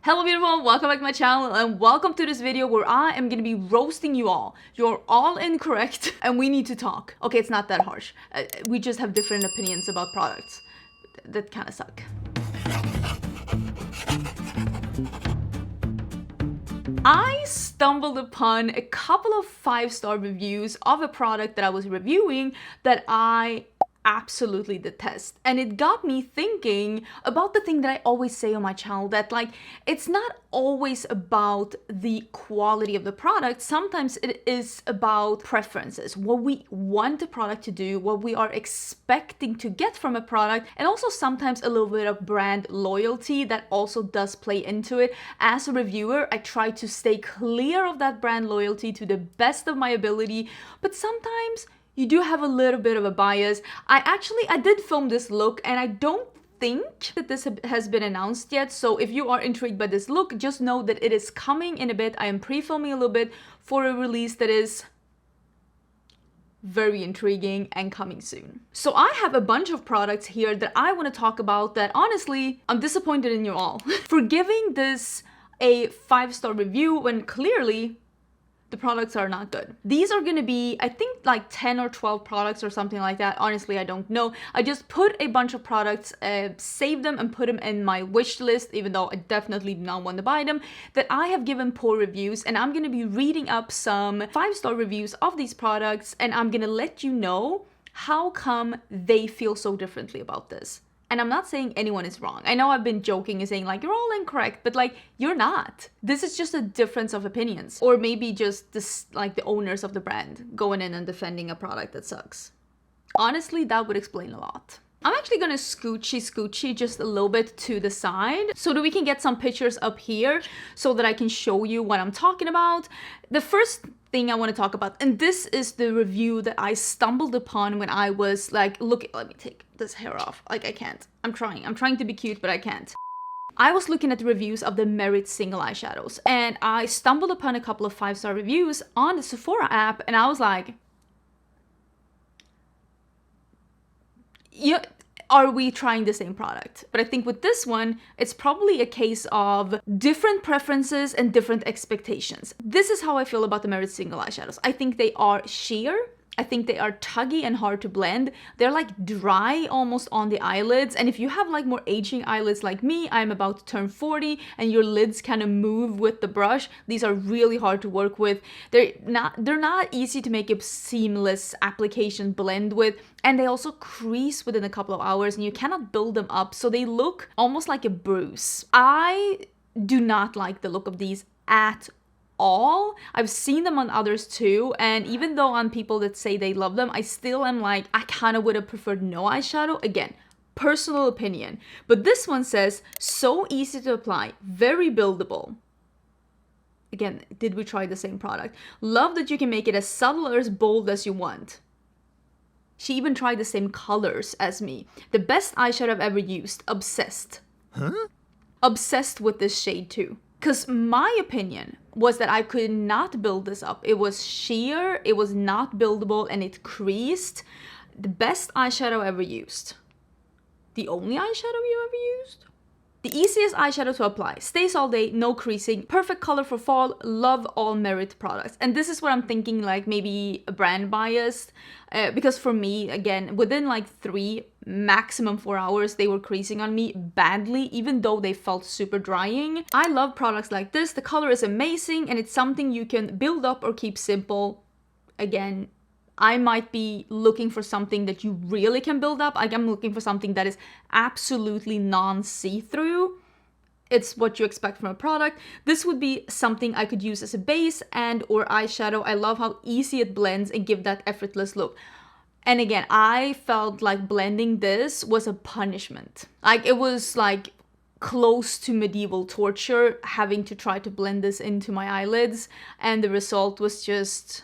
Hello beautiful, welcome back to my channel and welcome to this video where I am gonna be roasting you all. You're all incorrect and we need to talk. Okay, it's not that harsh. We just have different opinions about products that kind of suck. I stumbled upon a couple of 5-star reviews of a product that I was reviewing that I absolutely detest, and it got me thinking about the thing that I always say on my channel, that like it's not always about the quality of the product. Sometimes it is about preferences, what we want the product to do, what we are expecting to get from a product, and also sometimes a little bit of brand loyalty that also does play into it. As a reviewer, I try to stay clear of that brand loyalty to the best of my ability, but sometimes you do have a little bit of a bias. I did film this look and I don't think that this has been announced yet. So if you are intrigued by this look, just know that it is coming in a bit. I am pre-filming a little bit for a release that is very intriguing and coming soon. So I have a bunch of products here that I want to talk about that honestly, I'm disappointed in you all for giving this a 5-star review when clearly the products are not good. These are gonna be, I think, like 10 or 12 products or something like that. Honestly, I don't know. I just put a bunch of products, saved them and put them in my wish list, even though I definitely do not want to buy them, that I have given poor reviews, and I'm gonna be reading up some 5-star reviews of these products, and I'm gonna let you know how come they feel so differently about this. And I'm not saying anyone is wrong. I know I've been joking and saying like, you're all incorrect, but like, you're not. This is just a difference of opinions. Or maybe just this, like the owners of the brand going in and defending a product that sucks. Honestly, that would explain a lot. I'm actually gonna scoochy just a little bit to the side so that we can get some pictures up here so that I can show you what I'm talking about. The first thing I want to talk about, and this is the review that I stumbled upon when I was like, look, let me take this hair off. Like, I can't. I'm trying to be cute, but I can't. I was looking at the reviews of the Merit single eyeshadows, and I stumbled upon a couple of 5-star reviews on the Sephora app, and I was like, yeah, are we trying the same product? But I think with this one, it's probably a case of different preferences and different expectations. This is how I feel about the Merit single eyeshadows. I think they are sheer. I think they are tuggy and hard to blend. They're like dry almost on the eyelids. And if you have like more aging eyelids like me, I'm about to turn 40 and your lids kind of move with the brush, these are really hard to work with. They're not easy to make a seamless application blend with. And they also crease within a couple of hours and you cannot build them up. So they look almost like a bruise. I do not like the look of these at all. I've seen them on others too, and even though on people that say they love them, I still am like, I kind of would have preferred no eyeshadow. Again, personal opinion. But this one says, so easy to apply, very buildable. Again, did we try the same product? Love that you can make it as subtle or as bold as you want. She even tried the same colors as me. The best eyeshadow I've ever used. Obsessed. Huh? Obsessed with this shade too. Because my opinion was that I could not build this up. It was sheer, it was not buildable, and it creased. The best eyeshadow ever used. The only eyeshadow you ever used? The easiest eyeshadow to apply. Stays all day, no creasing. Perfect color for fall. Love all Merit products. And this is what I'm thinking, like maybe a brand bias. Because for me, again, within like 3, maximum 4 hours, they were creasing on me badly, even though they felt super drying. I love products like this. The color is amazing and it's something you can build up or keep simple. Again, I might be looking for something that you really can build up. Like I'm looking for something that is absolutely non-see-through. It's what you expect from a product. This would be something I could use as a base and or eyeshadow. I love how easy it blends and give that effortless look. And again, I felt like blending this was a punishment. Like it was like close to medieval torture having to try to blend this into my eyelids, and the result was just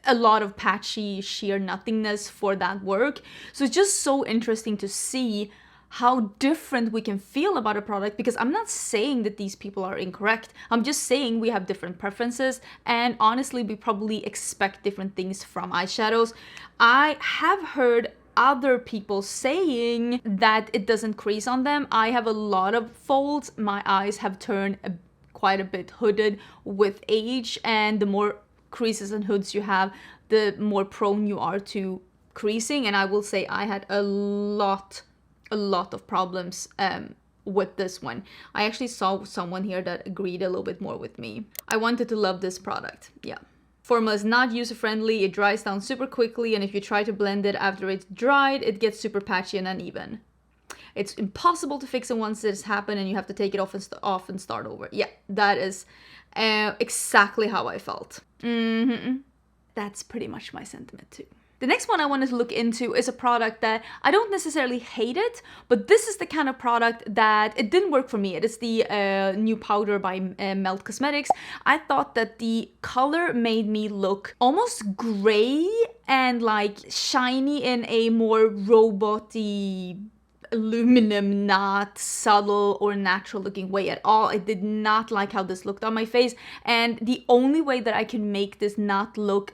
a lot of patchy sheer nothingness for that work. So it's just so interesting to see how different we can feel about a product, because I'm not saying that these people are incorrect. I'm just saying we have different preferences, and honestly, we probably expect different things from eyeshadows. I have heard other people saying that it doesn't crease on them. I have a lot of folds. My eyes have turned quite a bit hooded with age, and the more creases and hoods you have, the more prone you are to creasing. And I will say I had a lot of problems with this one. I actually saw someone here that agreed a little bit more with me. I wanted to love this product. Yeah. Formula is not user-friendly, it dries down super quickly, and if you try to blend it after it's dried, it gets super patchy and uneven. It's impossible to fix it once it's happened, and you have to take it off and start over. Yeah, that is exactly how I felt. That's pretty much my sentiment too. The next one I wanted to look into is a product that I don't necessarily hate it, but this is the kind of product that it didn't work for me. It is the new powder by Nomad Cosmetics. I thought that the color made me look almost gray and like shiny in a more robot-y, aluminum, not subtle or natural looking way at all. I did not like how this looked on my face, and the only way that I can make this not look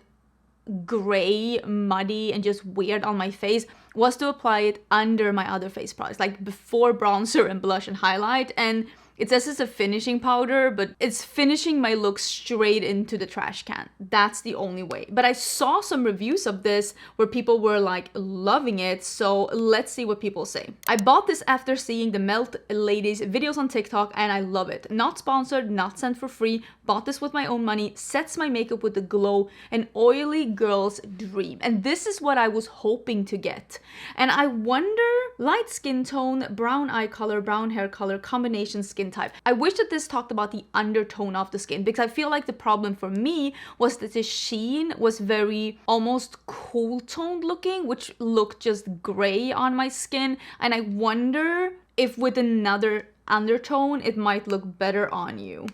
gray, muddy, and just weird on my face was to apply it under my other face products, like before bronzer and blush and highlight. And it says it's a finishing powder, but it's finishing my look straight into the trash can. That's the only way. But I saw some reviews of this where people were like loving it, so let's see what people say. I bought this after seeing the Melt Ladies videos on TikTok, and I love it. Not sponsored, not sent for free. Bought this with my own money. Sets my makeup with a glow, an oily girl's dream. And this is what I was hoping to get. And I wonder, light skin tone, brown eye color, brown hair color, combination skin type. I wish that this talked about the undertone of the skin, because I feel like the problem for me was that the sheen was very almost cool toned looking, which looked just gray on my skin. And I wonder if with another undertone it might look better on you.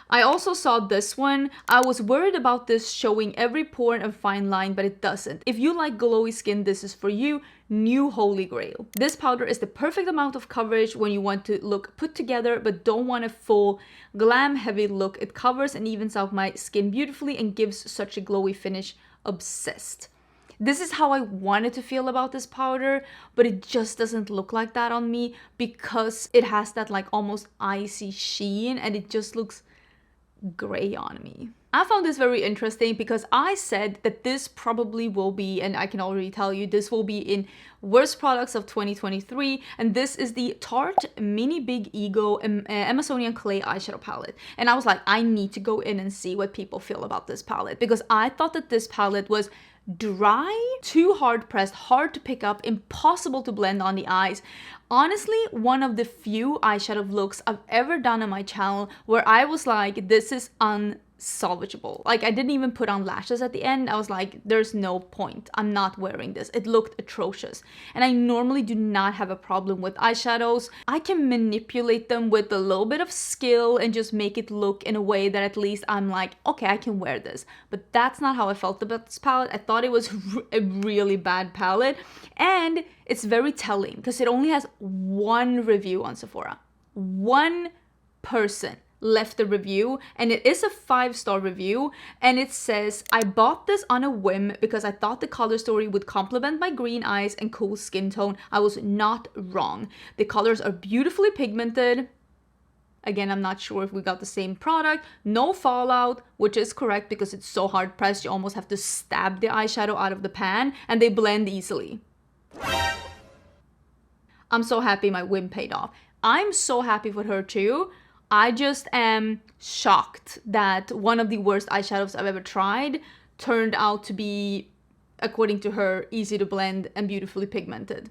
I also saw this one. I was worried about this showing every pore and fine line, but it doesn't. If you like glowy skin, this is for you. New holy grail. This powder is the perfect amount of coverage when you want to look put together but don't want a full glam heavy look. It covers and evens out my skin beautifully and gives such a glowy finish. Obsessed. This is how I wanted to feel about this powder, but it just doesn't look like that on me because it has that like almost icy sheen, and it just looks gray on me. I found this very interesting because I said that this probably will be, and I can already tell you, this will be in worst products of 2023, and this is the Tarte Mini Big Ego Amazonian Clay eyeshadow palette. And I was like, I need to go in and see what people feel about this palette, because I thought that this palette was dry, too hard pressed, hard to pick up, impossible to blend on the eyes. Honestly, one of the few eyeshadow looks I've ever done on my channel where I was like, this is unsalvageable. Like, I didn't even put on lashes at the end. I was like, there's no point. I'm not wearing this. It looked atrocious. And I normally do not have a problem with eyeshadows. I can manipulate them with a little bit of skill and just make it look in a way that at least I'm like, okay, I can wear this. But that's not how I felt about this palette. I thought it was a really bad palette. And it's very telling because it only has one review on Sephora. One person left a review, and it is a 5-star review, and it says, I bought this on a whim because I thought the color story would complement my green eyes and cool skin tone. I was not wrong. The colors are beautifully pigmented. Again, I'm not sure if we got the same product. No fallout, which is correct because it's so hard pressed you almost have to stab the eyeshadow out of the pan, and they blend easily. I'm so happy my whim paid off. I'm so happy for her too. I just am shocked that one of the worst eyeshadows I've ever tried turned out to be, according to her, easy to blend and beautifully pigmented.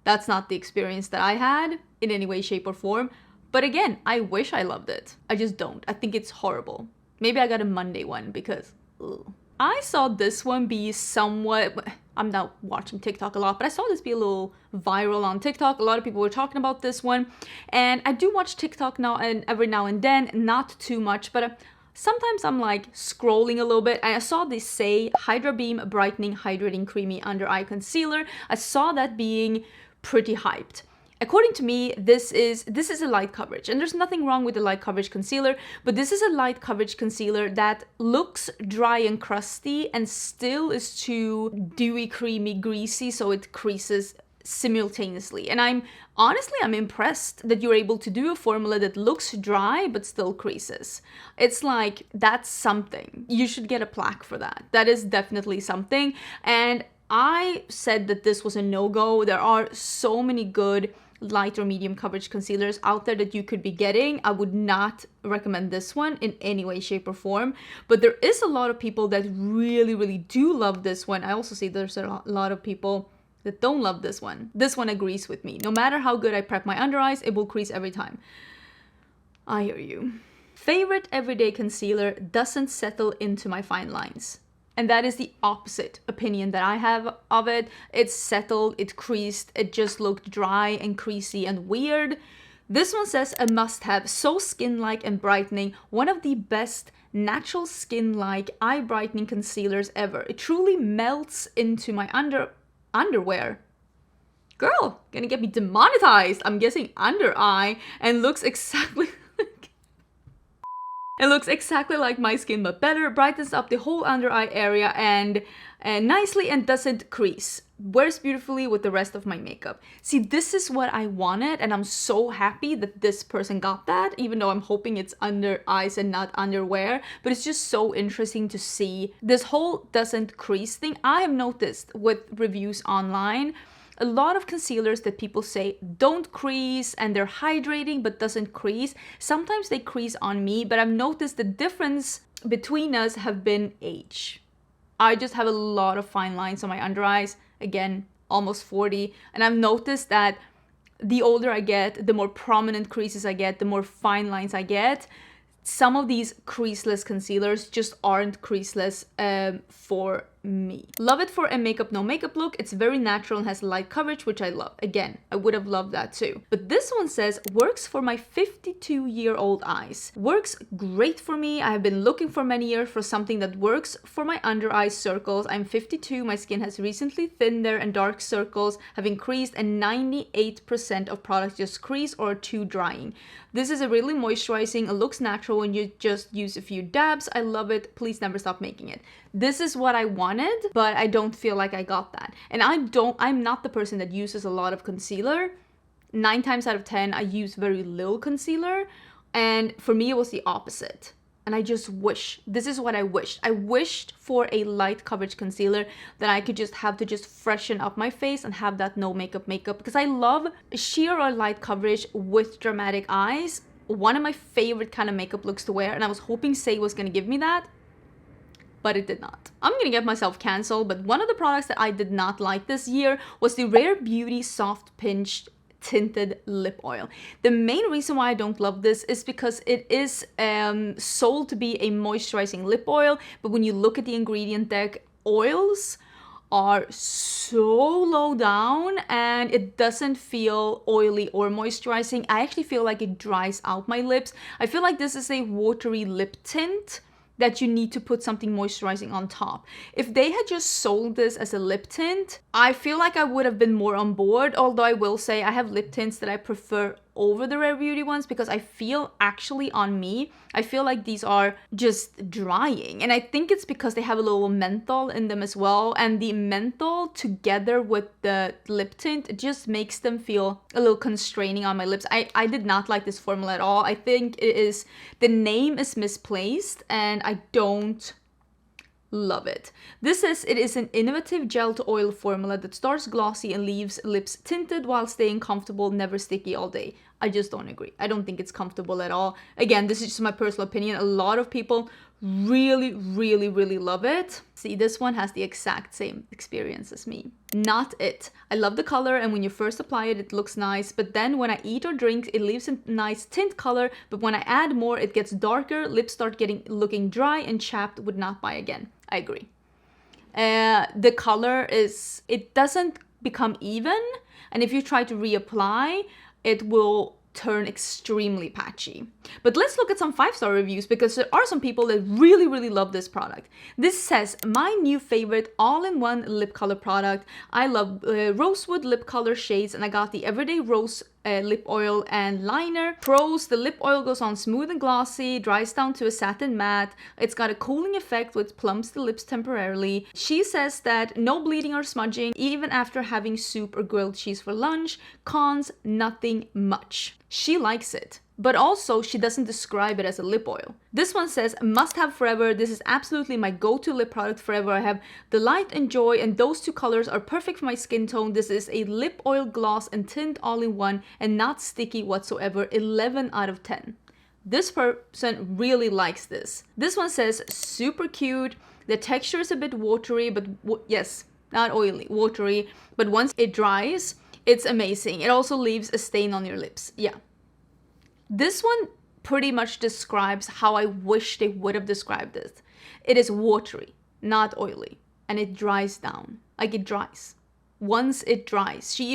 That's not the experience that I had in any way, shape, or form. But again, I wish I loved it. I just don't. I think it's horrible. Maybe I got a Monday one because, ugh. I saw this one be somewhat, I'm not watching TikTok a lot, but I saw this be a little viral on TikTok. A lot of people were talking about this one. And I do watch TikTok now and every now and then, not too much, but sometimes I'm like scrolling a little bit. And I saw this Saie Hydrabeam Brightening Hydrating Creamy Under Eye Concealer. I saw that being pretty hyped. According to me, this is a light coverage, and there's nothing wrong with the light coverage concealer, but this is a light coverage concealer that looks dry and crusty and still is too dewy, creamy, greasy, so it creases simultaneously. And I'm impressed that you're able to do a formula that looks dry but still creases. It's like, that's something. You should get a plaque for that. That is definitely something. And I said that this was a no-go. There are so many good light or medium coverage concealers out there that you could be getting. I would not recommend this one in any way, shape, or form. But there is a lot of people that really, really do love this one. I also see there's a lot of people that don't love this one. This one agrees with me. No matter how good I prep my under eyes, it will crease every time. I hear you. Favorite everyday concealer doesn't settle into my fine lines. And that is the opposite opinion that I have of it. It's settled, it creased, it just looked dry and creasy and weird. This one says a must-have, so skin-like and brightening, one of the best natural skin-like eye brightening concealers ever. It truly melts into my underwear. Girl, gonna get me demonetized. I'm guessing under eye, and looks exactly it looks exactly like my skin, but better, brightens up the whole under eye area and nicely and doesn't crease. Wears beautifully with the rest of my makeup. See, this is what I wanted, and I'm so happy that this person got that, even though I'm hoping it's under eyes and not underwear. But it's just so interesting to see this whole doesn't crease thing. I have noticed with reviews online, a lot of concealers that people say don't crease and they're hydrating but doesn't crease. Sometimes they crease on me, but I've noticed the difference between us have been age. I just have a lot of fine lines on my under eyes. Again, almost 40. And I've noticed that the older I get, the more prominent creases I get, the more fine lines I get. Some of these creaseless concealers just aren't creaseless for me. Love it for a makeup no makeup look. It's very natural and has light coverage, which I love. Again, I would have loved that too. But this one says works for my 52-year-old eyes. Works great for me. I have been looking for many years for something that works for my under eye circles. I'm 52. My skin has recently thinned there and dark circles have increased, and 98% of products just crease or are too drying. This is a really moisturizing. It looks natural when you just use a few dabs. I love it. Please never stop making it. This is what I wanted, but I don't feel like I got that. And I'm not the person that uses a lot of concealer. 9 times out of 10, I use very little concealer. And for me, it was the opposite. And I just wish, this is what I wished. I wished for a light coverage concealer that I could just have to just freshen up my face and have that no makeup because I love sheer or light coverage with dramatic eyes. One of my favorite kind of makeup looks to wear, and I was hoping Saie was gonna give me that, but it did not. I'm gonna get myself canceled, but one of the products that I did not like this year was the Rare Beauty Soft Pinched Tinted Lip Oil. The main reason why I don't love this is because it is sold to be a moisturizing lip oil, but when you look at the ingredient deck, oils are so low down and it doesn't feel oily or moisturizing. I actually feel like it dries out my lips. I feel like this is a watery lip tint that you need to put something moisturizing on top. If they had just sold this as a lip tint, I feel like I would have been more on board, although I will say I have lip tints that I prefer over the Rare Beauty ones because I feel actually on me, I feel like these are just drying. And I think it's because they have a little menthol in them as well. And the menthol together with the lip tint, it just makes them feel a little constraining on my lips. I did not like this formula at all. I think the name is misplaced and I don't love it. This says it is an innovative gel to oil formula that starts glossy and leaves lips tinted while staying comfortable, never sticky all day. I just don't agree. I don't think it's comfortable at all. Again, this is just my personal opinion. A lot of people really, really, really love it. See, this one has the exact same experience as me. Not it. I love the color, and when you first apply it, it looks nice, but then when I eat or drink, it leaves a nice tint color, but when I add more, it gets darker, lips start looking dry and chapped, would not buy again. I agree. The color it doesn't become even, and if you try to reapply, it will turn extremely patchy. But let's look at some 5-star reviews because there are some people that really love this product. This says, my new favorite all-in-one lip color product. I love rosewood lip color shades and I got the Everyday Rose lip oil and liner. Pros: the lip oil goes on smooth and glossy, dries down to a satin matte. It's got a cooling effect which plumps the lips temporarily. She says that no bleeding or smudging even after having soup or grilled cheese for lunch. Cons: nothing much. She likes it, but also she doesn't describe it as a lip oil. This one says, must have forever. This is absolutely my go-to lip product forever. I have Delight and Joy and those two colors are perfect for my skin tone. This is a lip oil, gloss and tint all in one and not sticky whatsoever. 11 out of 10. This person really likes this. This one says, super cute. The texture is a bit watery, but yes, not oily, watery. But once it dries, it's amazing. It also leaves a stain on your lips. Yeah. This one pretty much describes how I wish they would have described it. It is watery, not oily, and it dries down. Like, it dries. Once it dries, she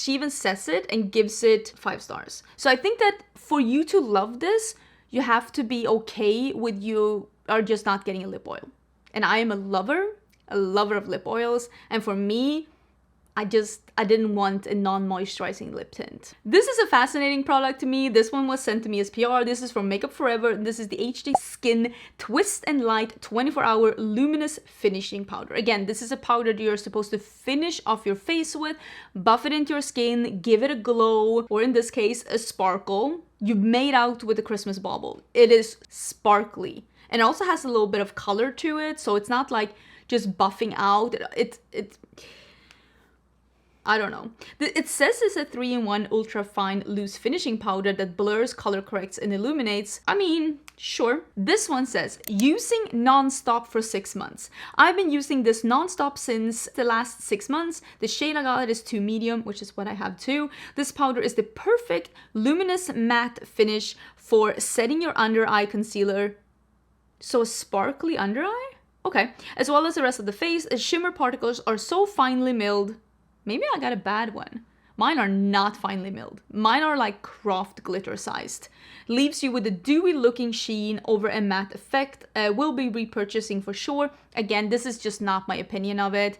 even says it and gives it 5 stars. So I think that for you to love this, you have to be okay with you are just not getting a lip oil. And I am a lover of lip oils, and for me, I didn't want a non-moisturizing lip tint. This is a fascinating product to me. This one was sent to me as PR. This is from Makeup Forever. This is the HD Skin Twist and Light 24-hour Luminous Finishing Powder. Again, this is a powder that you're supposed to finish off your face with, buff it into your skin, give it a glow, or in this case, a sparkle. You made out with a Christmas bauble. It is sparkly. And it also has a little bit of color to it, so it's not like just buffing out. I don't know. It says it's a 3-in-1 ultra fine loose finishing powder that blurs, color corrects, and illuminates. I mean, sure. This one says, using non-stop for 6 months. I've been using this non-stop since the last 6 months. The shade I got is 2 medium, which is what I have too. This powder is the perfect luminous matte finish for setting your under eye concealer. So a sparkly under eye? Okay. As well as the rest of the face, the shimmer particles are so finely milled. Maybe I got a bad one. Mine are not finely milled. Mine are like craft glitter sized. Leaves you with a dewy looking sheen over a matte effect. Will be repurchasing for sure. Again, this is just not my opinion of it.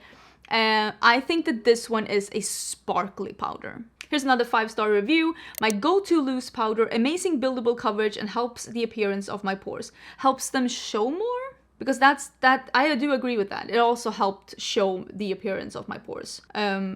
I think that this one is a sparkly powder. Here's another 5-star review. My go-to loose powder, amazing buildable coverage and helps the appearance of my pores. Helps them show more? Because I do agree with that. It also helped show the appearance of my pores,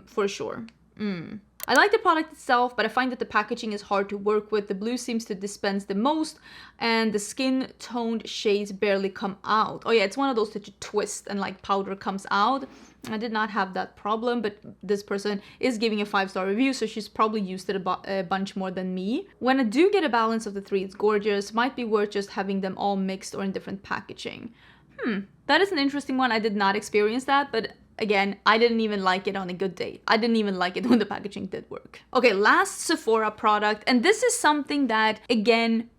for sure. I like the product itself, but I find that the packaging is hard to work with. The blue seems to dispense the most, and the skin toned shades barely come out. Oh yeah, it's one of those that you twist and like powder comes out. I did not have that problem, but this person is giving a 5-star review, so she's probably used it a bunch more than me. When I do get a balance of the 3, it's gorgeous. Might be worth just having them all mixed or in different packaging. That is an interesting one. I did not experience that, but again, I didn't even like it on a good day. I didn't even like it when the packaging did work. Okay, last Sephora product, and this is something that, again,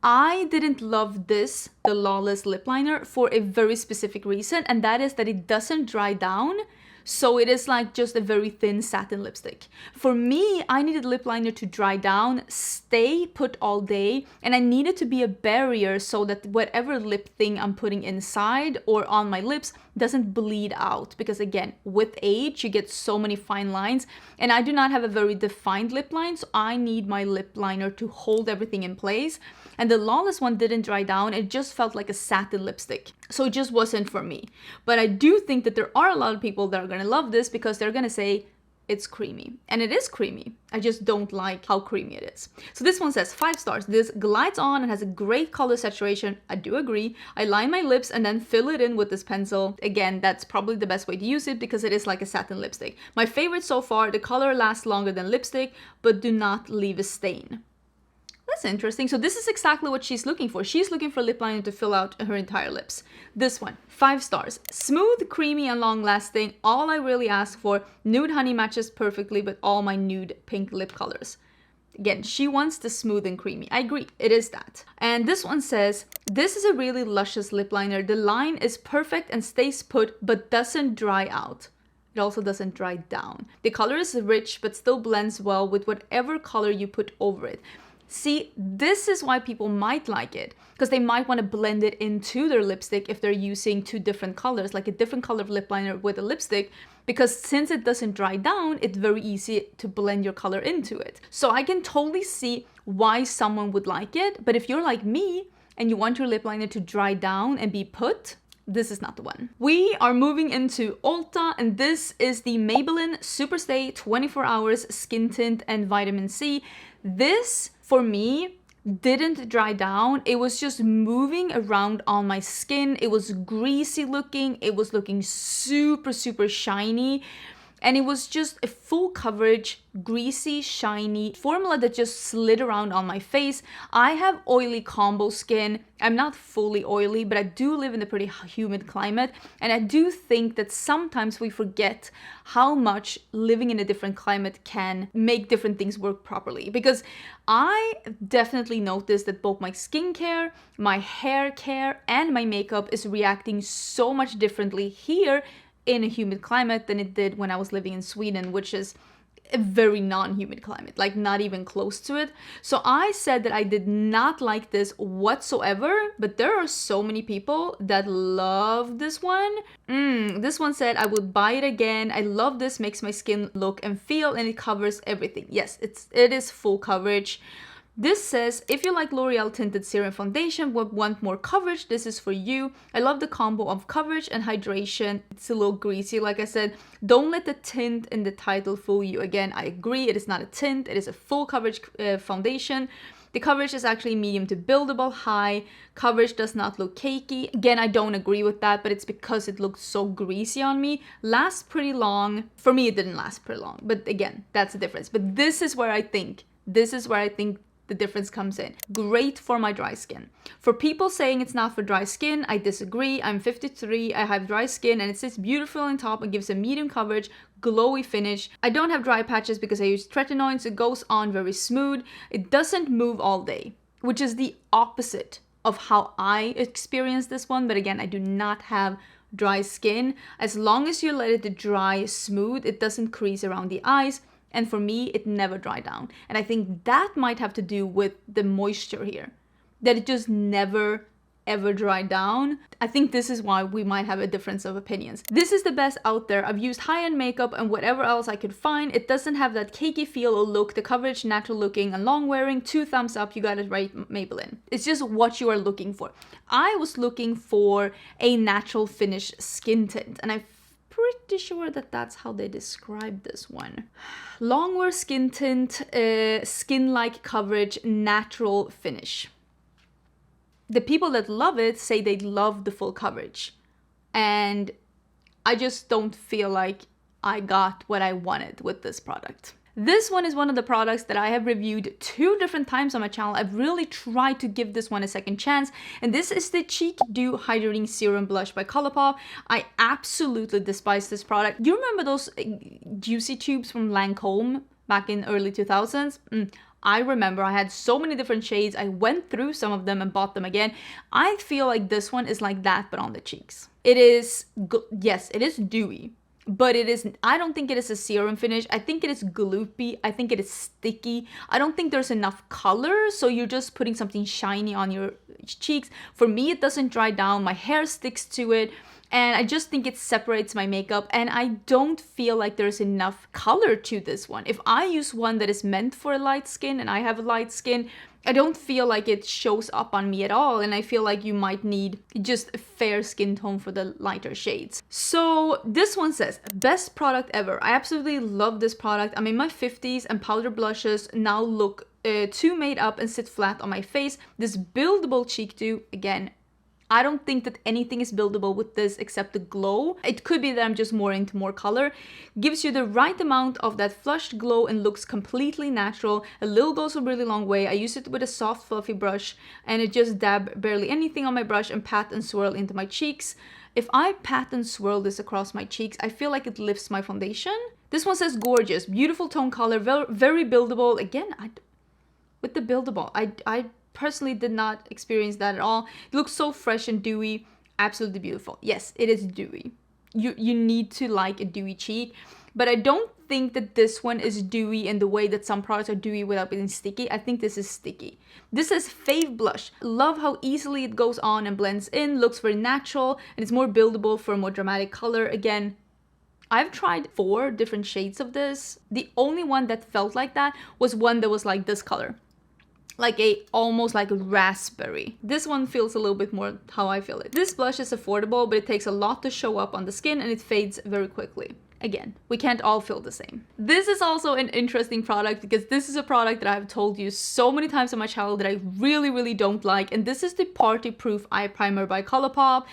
I didn't love this, the Lawless lip liner, for a very specific reason, and that is that it doesn't dry down. So it is like just a very thin satin lipstick. For me, I needed lip liner to dry down, stay put all day, and I needed to be a barrier so that whatever lip thing I'm putting inside or on my lips doesn't bleed out. Because again, with age, you get so many fine lines, and I do not have a very defined lip line, so I need my lip liner to hold everything in place. And the Lawless one didn't dry down, it just felt like a satin lipstick. So it just wasn't for me. But I do think that there are a lot of people that are gonna love this because they're gonna say it's creamy. And it is creamy. I just don't like how creamy it is. So this one says 5 stars. This glides on and has a great color saturation. I do agree. I line my lips and then fill it in with this pencil. Again, that's probably the best way to use it because it is like a satin lipstick. My favorite so far, the color lasts longer than lipstick, but do not leave a stain. That's interesting. So this is exactly what she's looking for. She's looking for lip liner to fill out her entire lips. This one, 5 stars. Smooth, creamy, and long-lasting. All I really ask for. Nude honey matches perfectly with all my nude pink lip colors. Again, she wants the smooth and creamy. I agree, it is that. And this one says, this is a really luscious lip liner. The line is perfect and stays put, but doesn't dry out. It also doesn't dry down. The color is rich, but still blends well with whatever color you put over it. See, this is why people might like it, because they might want to blend it into their lipstick if they're using two different colors, like a different color of lip liner with a lipstick, because since it doesn't dry down, it's very easy to blend your color into it. So I can totally see why someone would like it, but if you're like me and you want your lip liner to dry down and be put, this is not the one. We are moving into Ulta, and this is the Maybelline Superstay 24 Hours Skin Tint and Vitamin C. This, for me, didn't dry down. It was just moving around on my skin. It was greasy looking. It was looking super, super shiny. And it was just a full coverage, greasy, shiny formula that just slid around on my face. I have oily combo skin. I'm not fully oily, but I do live in a pretty humid climate. And I do think that sometimes we forget how much living in a different climate can make different things work properly. Because I definitely noticed that both my skincare, my hair care, and my makeup is reacting so much differently here in a humid climate than it did when I was living in Sweden, which is a very non-humid climate, like not even close to it. So I said that I did not like this whatsoever, but there are so many people that love this one. This one said, I would buy it again. I love this, makes my skin look and feel, and it covers everything. Yes, it is full coverage. This says, if you like L'Oreal Tinted Serum Foundation but want more coverage, this is for you. I love the combo of coverage and hydration. It's a little greasy, like I said. Don't let the tint in the title fool you. Again, I agree, it is not a tint, it is a full coverage foundation. The coverage is actually medium to buildable high. Coverage does not look cakey. Again, I don't agree with that, but it's because it looked so greasy on me. Lasts pretty long. For me, it didn't last pretty long, but again, that's the difference. But this is where I think the difference comes in. Great for my dry skin. For people saying it's not for dry skin, I disagree. I'm 53, I have dry skin, and it sits beautiful on top and gives a medium coverage, glowy finish. I don't have dry patches because I use tretinoin, so it goes on very smooth. It doesn't move all day, which is the opposite of how I experience this one. But again, I do not have dry skin. As long as you let it dry smooth, it doesn't crease around the eyes. And for me, it never dried down. And I think that might have to do with the moisture here, that it just never, ever dried down. I think this is why we might have a difference of opinions. This is the best out there. I've used high-end makeup and whatever else I could find. It doesn't have that cakey feel or look. The coverage, natural looking and long wearing. 2 thumbs up. You got it right, Maybelline. It's just what you are looking for. I was looking for a natural finish skin tint, and I'm pretty sure that that's how they describe this one. Longwear skin tint, skin-like coverage, natural finish. The people that love it say they love the full coverage. And I just don't feel like I got what I wanted with this product. This one is one of the products that I have reviewed 2 different times on my channel. I've really tried to give this one a second chance. And this is the Cheek Dew Hydrating Serum Blush by Colourpop. I absolutely despise this product. Do you remember those juicy tubes from Lancome back in early 2000s? I remember. I had so many different shades. I went through some of them and bought them again. I feel like this one is like that, but on the cheeks. It is, yes, it is dewy. But it is, I don't think it is a serum finish. I think it is gloopy. I think it is sticky. I don't think there's enough color, so you're just putting something shiny on your cheeks. For me, it doesn't dry down. My hair sticks to it. And I just think it separates my makeup, and I don't feel like there's enough color to this one. If I use one that is meant for a light skin and I have a light skin, I don't feel like it shows up on me at all, and I feel like you might need just a fair skin tone for the lighter shades. So this one says, best product ever. I absolutely love this product. I'm in my 50s and powder blushes now look too made up and sit flat on my face. This buildable cheek dew, again, I don't think that anything is buildable with this except the glow. It could be that I'm just more into more color. Gives you the right amount of that flushed glow and looks completely natural. A little goes a really long way. I use it with a soft fluffy brush and it just dab barely anything on my brush and pat and swirl into my cheeks. If I pat and swirl this across my cheeks, I feel like it lifts my foundation. This one says gorgeous, beautiful tone color, very buildable. Again, with the buildable, I personally did not experience that at all. It looks so fresh and dewy, absolutely beautiful. Yes, it is dewy. You need to like a dewy cheek, but I don't think that this one is dewy in the way that some products are dewy without being sticky. I think this is sticky. This is Fave Blush. Love how easily it goes on and blends in, looks very natural, and it's more buildable for a more dramatic color. Again, I've tried 4 different shades of this. The only one that felt like that was one that was like this color. Like almost like a raspberry. This one feels a little bit more how I feel it. This blush is affordable, but it takes a lot to show up on the skin and it fades very quickly. Again, we can't all feel the same. This is also an interesting product because this is a product that I've told you so many times on my channel that I really, really don't like. And this is the Party Proof Eye Primer by Colourpop.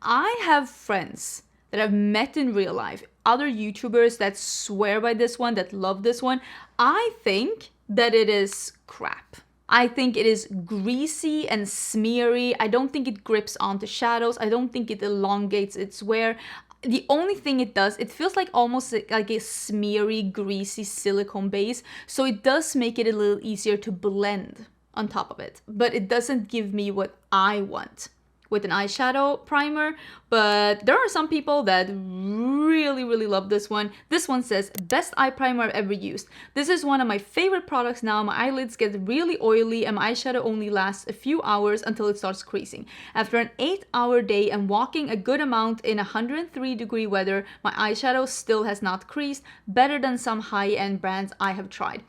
I have friends that I've met in real life, other YouTubers that swear by this one, that love this one. I think that it is crap. I think it is greasy and smeary. I don't think it grips onto shadows. I don't think it elongates its wear. The only thing it does, it feels like almost like a smeary, greasy silicone base. So it does make it a little easier to blend on top of it. But it doesn't give me what I want with an eyeshadow primer. But there are some people that really, really love this one. This one says, best eye primer I've ever used. This is one of my favorite products now. My eyelids get really oily and my eyeshadow only lasts a few hours until it starts creasing. After an 8-hour day and walking a good amount in 103-degree weather, my eyeshadow still has not creased, better than some high-end brands I have tried.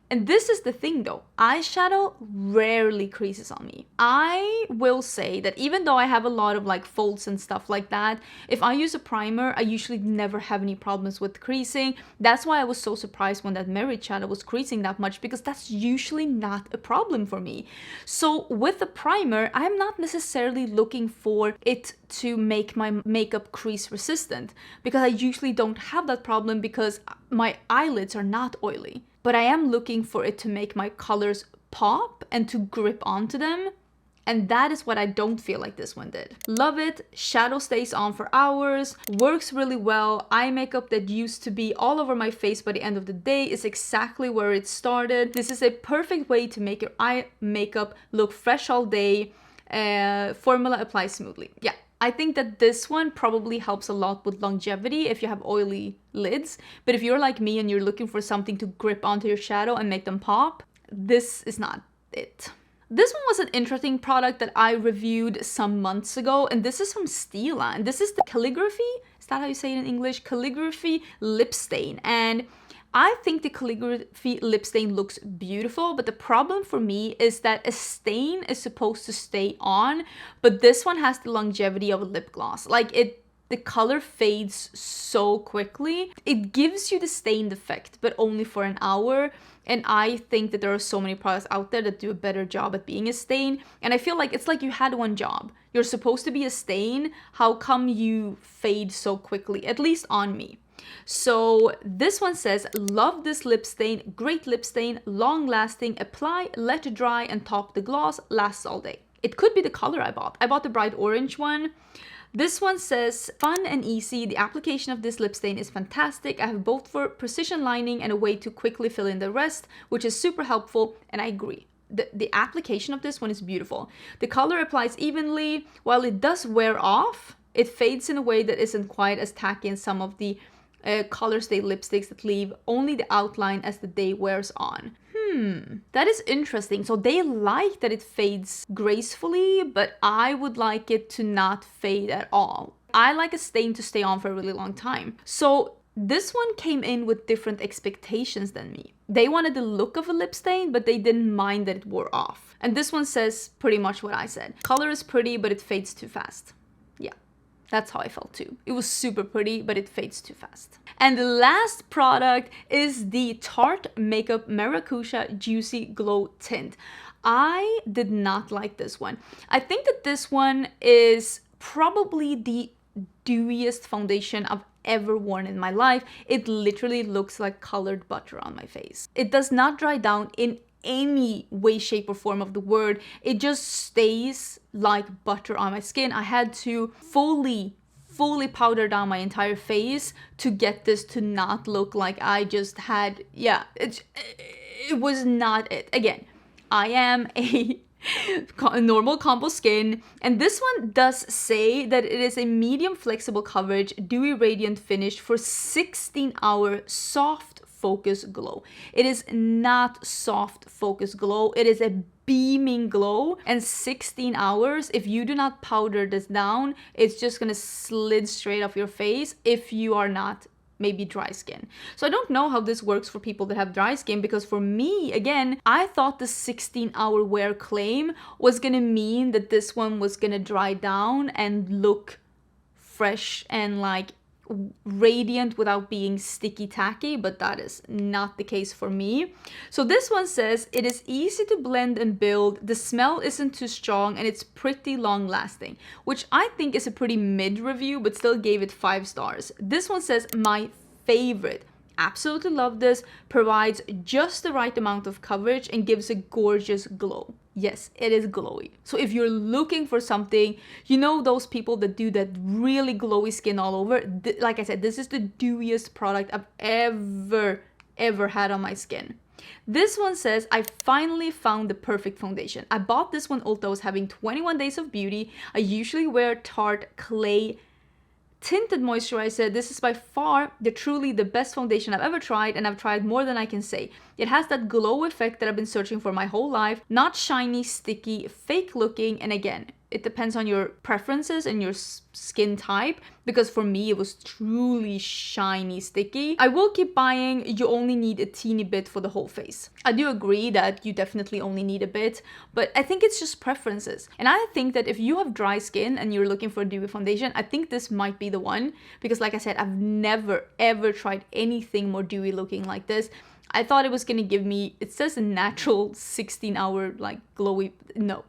And this is the thing though, eyeshadow rarely creases on me. I will say that even though I have a lot of like folds and stuff like that, if I use a primer, I usually never have any problems with creasing. That's why I was so surprised when that Merit shadow was creasing that much, because that's usually not a problem for me. So with the primer, I'm not necessarily looking for it to make my makeup crease resistant, because I usually don't have that problem because my eyelids are not oily. But I am looking for it to make my colors pop and to grip onto them. And that is what I don't feel like this one did. Love it. Shadow stays on for hours. Works really well. Eye makeup that used to be all over my face by the end of the day is exactly where it started. This is a perfect way to make your eye makeup look fresh all day. Formula applies smoothly. Yeah. I think that this one probably helps a lot with longevity if you have oily lids. But if you're like me and you're looking for something to grip onto your shadow and make them pop, this is not it. This one was an interesting product that I reviewed some months ago, and this is from Stila, and this is the Calligraphy, is that how you say it in English? Calligraphy lip stain. And I think the Calligraphy lip stain looks beautiful, but the problem for me is that a stain is supposed to stay on, but this one has the longevity of a lip gloss. Like the color fades so quickly. It gives you the stained effect, but only for an hour. And I think that there are so many products out there that do a better job at being a stain. And I feel like it's like you had one job. You're supposed to be a stain. How come you fade so quickly? At least on me. So this one says, love this lip stain, great lip stain, long lasting, apply, let dry and top the gloss, lasts all day. It could be the color I bought. I bought the bright orange one. This one says, fun and easy, the application of this lip stain is fantastic. I have both for precision lining and a way to quickly fill in the rest, which is super helpful, and I agree. The application of this one is beautiful. The color applies evenly. While it does wear off, it fades in a way that isn't quite as tacky as some of the Color Stay lipsticks that leave only the outline as the day wears on. That is interesting. So they like that it fades gracefully, but I would like it to not fade at all. I like a stain to stay on for a really long time. So this one came in with different expectations than me. They wanted the look of a lip stain, but they didn't mind that it wore off. And this one says pretty much what I said. Color is pretty, but it fades too fast. Yeah. That's how I felt too. It was super pretty, but it fades too fast. And the last product is the Tarte Makeup Maracuja Juicy Glow Tint. I did not like this one. I think that this one is probably the dewiest foundation I've ever worn in my life. It literally looks like colored butter on my face. It does not dry down in any way, shape, or form of the word. It just stays like butter on my skin. I had to fully powder down my entire face to get this to not look like I just had, yeah, it was not it. Again, I am a normal combo skin. And this one does say that it is a medium flexible coverage, dewy radiant finish for 16-hour soft focus glow. It is not soft focus glow, it is a beaming glow. And 16 hours, if you do not powder this down, it's just gonna slid straight off your face if you are not maybe dry skin. So I don't know how this works for people that have dry skin, because for me, again, I thought the 16-hour wear claim was gonna mean that this one was gonna dry down and look fresh and like radiant without being sticky tacky, but that is not the case for me. So this one says it is easy to blend and build, the smell isn't too strong, and it's pretty long lasting, which I think is a pretty mid review, but still gave it 5 stars. This one says my favorite. Absolutely love this, provides just the right amount of coverage and gives a gorgeous glow. Yes, it is glowy. So if you're looking for something, you know those people that do that really glowy skin all over, like I said, this is the dewiest product I've ever had on my skin. This one says, I finally found the perfect foundation. I bought this one although I was having 21 days of beauty. I usually wear Tarte Clay Tinted moisturizer. This is by far truly the best foundation I've ever tried, and I've tried more than I can say. It has that glow effect that I've been searching for my whole life. Not shiny, sticky, fake looking, and again, it depends on your preferences and your skin type, because for me it was truly shiny, sticky. I will keep buying. You only need a teeny bit for the whole face. I do agree that you definitely only need a bit, but I think it's just preferences. And I think that if you have dry skin and you're looking for a dewy foundation, I think this might be the one, because like I said, I've never ever tried anything more dewy looking like this. I thought it was gonna give me, it says a natural 16-hour like glowy, no.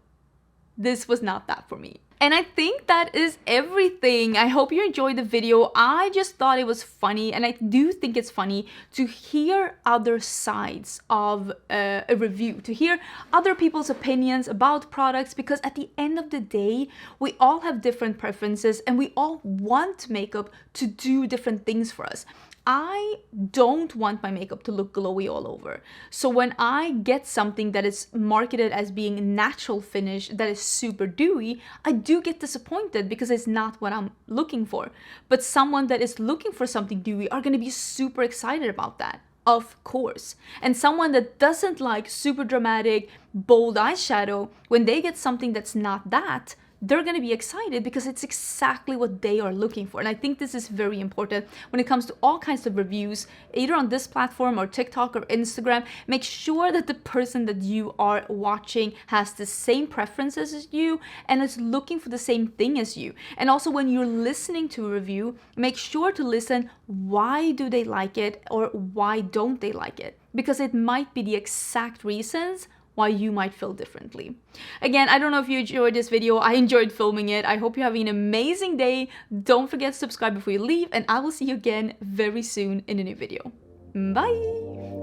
This was not that for me. And I think that is everything. I hope you enjoyed the video. I just thought it was funny, and I do think it's funny to hear other sides of a review, to hear other people's opinions about products, because at the end of the day, we all have different preferences and we all want makeup to do different things for us. I don't want my makeup to look glowy all over. So when I get something that is marketed as being natural finish that is super dewy, I do get disappointed because it's not what I'm looking for. But someone that is looking for something dewy are gonna be super excited about that. Of course. And someone that doesn't like super dramatic, bold eyeshadow, when they get something that's not that, they're going to be excited because it's exactly what they are looking for. And I think this is very important when it comes to all kinds of reviews, either on this platform or TikTok or Instagram. Make sure that the person that you are watching has the same preferences as you and is looking for the same thing as you. And also when you're listening to a review, make sure to listen, why do they like it or why don't they like it? Because it might be the exact reasons why you might feel differently. Again, I don't know if you enjoyed this video. I enjoyed filming it. I hope you're having an amazing day. Don't forget to subscribe before you leave, and I will see you again very soon in a new video. Bye!